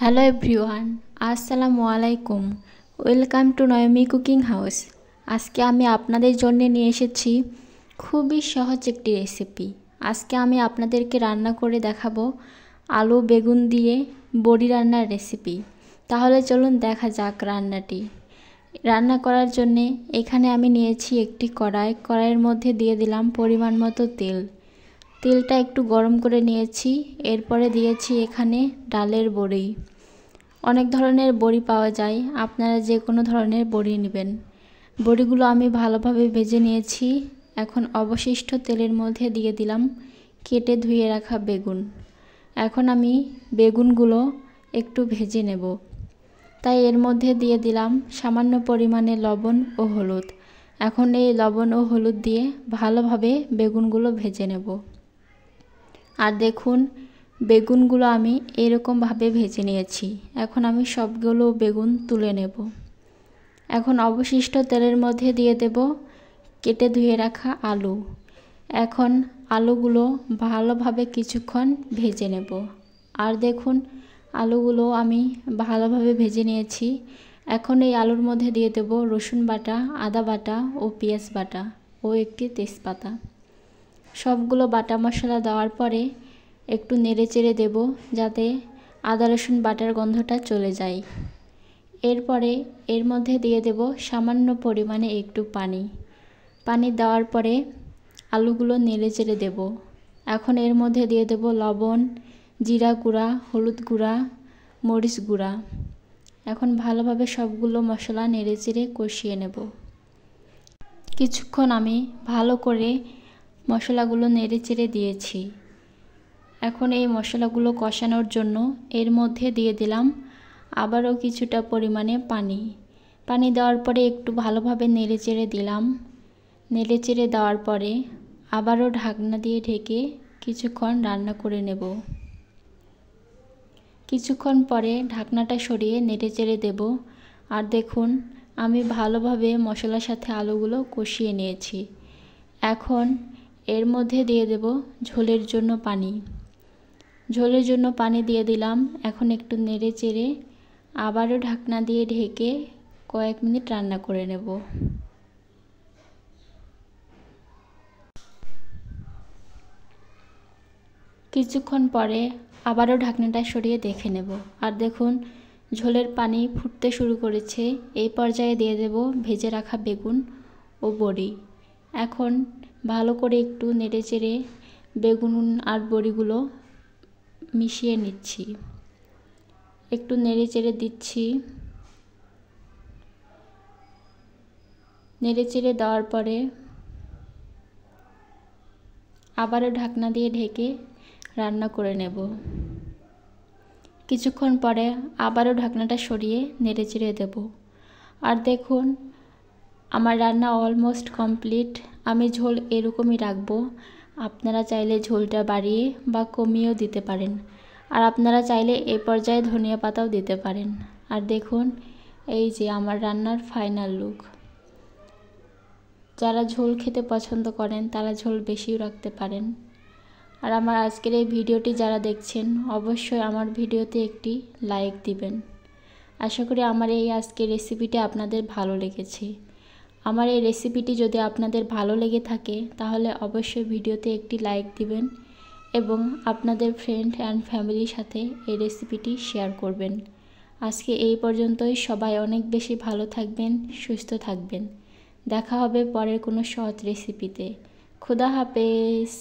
Hello everyone, আসসালামু আলাইকুম। Welcome to Naymi cooking house. আজকে আমি আপনাদের জন্য নিয়ে এসেছি খুবই সহজ একটি রেসিপি। আজকে আমি আপনাদেরকে রান্না করে দেখাবো আলু বেগুন দিয়ে বড়ি রান্নার রেসিপি। তাহলে চলুন দেখা যাক রান্নাটি। রান্না করার জন্যে এখানে আমি নিয়েছি একটি কড়াইয়ের মধ্যে দিয়ে দিলাম পরিমাণ মতো তেল। তেলটা একটু গরম করে নিয়েছি। এরপরে দিয়েছি এখানে ডালের বড়ি। অনেক ধরনের বড়ি পাওয়া যায়, আপনারা যে কোনো ধরনের বড়ি নেবেন। বড়িগুলো আমি ভালোভাবে ভেজে নিয়েছি। এখন অবশিষ্ট তেলের মধ্যে দিয়ে দিলাম কেটে ধুয়ে রাখা বেগুন। এখন আমি বেগুনগুলো একটু ভেজে নেব, তাই এর মধ্যে দিয়ে দিলাম সামান্য পরিমাণে লবণ ও হলুদ। এখন এই লবণ ও হলুদ দিয়ে ভালোভাবে বেগুনগুলো ভেজে নেব। আর দেখুন, বেগুনগুলো আমি এরকমভাবে ভেজে নিয়েছি। এখন আমি সবগুলো বেগুন তুলে নেব। এখন অবশিষ্ট তেলের মধ্যে দিয়ে দেব কেটে ধুয়ে রাখা আলু। এখন আলুগুলো ভালোভাবে কিছুক্ষণ ভেজে নেব। আর দেখুন, আলুগুলো আমি ভালোভাবে ভেজে নিয়েছি। এখন এই আলুর মধ্যে দিয়ে দেব রসুন বাটা, আদা বাটা ও পেঁয়াজ বাটা ও একটি তেজপাতা। সবগুলো বাটা মশলা দেওয়ার পরে একটু নেড়েচেড়ে দেব, যাতে আদা রসুন বাটার গন্ধটা চলে যায়। এরপরে এর মধ্যে দিয়ে দেব সামান্য পরিমাণে একটু পানি দেওয়ার পরে আলুগুলো নেড়েচেড়ে দেব। এখন এর মধ্যে দিয়ে দেব লবণ, জিরা গুঁড়া, হলুদ গুঁড়া, মরিচ গুঁড়া। এখন ভালোভাবে সবগুলো মশলা নেড়েচেড়ে কষিয়ে নেব। কিছুক্ষণ আমি ভালো করে মশলাগুলো নেড়েচেড়ে দিয়েছি। এখন এই মশলাগুলো কষানোর জন্য এর মধ্যে দিয়ে দিলাম আবারও কিছুটা পরিমাণে পানি দেওয়ার পরে একটু ভালোভাবে নেড়েচেড়ে দিলাম। নেড়েচেড়ে দেওয়ার পরে আবারও ঢাকনা দিয়ে ঢেকে কিছুক্ষণ রান্না করে নেব। কিছুক্ষণ পরে ঢাকনাটা সরিয়ে নেড়েচেড়ে দেব। আর দেখুন, আমি ভালোভাবে মশলার সাথে আলুগুলো কষিয়ে নিয়েছি। এখন এর মধ্যে দিয়ে দেব ঝোলের জন্য পানি দিয়ে দিলাম। এখন একটু নেড়েচেড়ে আবারও ঢাকনা দিয়ে ঢেকে কয়েক মিনিট রান্না করে নেব। কিছুক্ষণ পরে আবারও ঢাকনাটা সরিয়ে দেখে নেব। আর দেখুন, ঝোলের পানি ফুটতে শুরু করেছে। এই পর্যায়ে দিয়ে দেব ভেজে রাখা বেগুন ও বড়ি। এখন ভালো করে একটু নেড়েচেড়ে বেগুন আর বড়িগুলো মিশিয়ে নিচ্ছি। একটু নেড়েচেড়ে দিচ্ছি। নেড়েচেড়ে দেওয়ার পরে আবারও ঢাকনা দিয়ে ঢেকে রান্না করে নেব। কিছুক্ষণ পরে আবারও ঢাকনাটা সরিয়ে নেড়েচেড়ে দেব। আর দেখুন, আমার রান্না অলমোস্ট কমপ্লিট। আমি ঝোল এরকমই রাখবো। আপনারা চাইলে ঝোলটা বাড়িয়ে বা কমিয়েও দিতে পারেন। আর আপনারা চাইলে এই পর্যায়ে ধনিয়া পাতাও দিতে পারেন। আর দেখুন, এই যে আমার রান্নার ফাইনাল লুক। যারা ঝোল খেতে পছন্দ করেন তারা ঝোল বেশিও রাখতে পারেন। আর আমার আজকের এই ভিডিওটি যারা দেখছেন, অবশ্যই আমার ভিডিওতে একটি লাইক দিবেন। আশা করি আমার এই আজকের রেসিপিটি আপনাদের ভালো লেগেছে। আমার এই রেসিপিটি যদি আপনাদের ভালো লেগে থাকে তাহলে অবশ্যই ভিডিওতে একটি লাইক দিবেন এবং আপনাদের ফ্রেন্ড অ্যান্ড ফ্যামিলির সাথে এই রেসিপিটি শেয়ার করবেন। আজকে এই পর্যন্তই। সবাই অনেক বেশি ভালো থাকবেন, সুস্থ থাকবেন। দেখা হবে পরের কোনো সহজ রেসিপিতে। খুদা হাফেজ।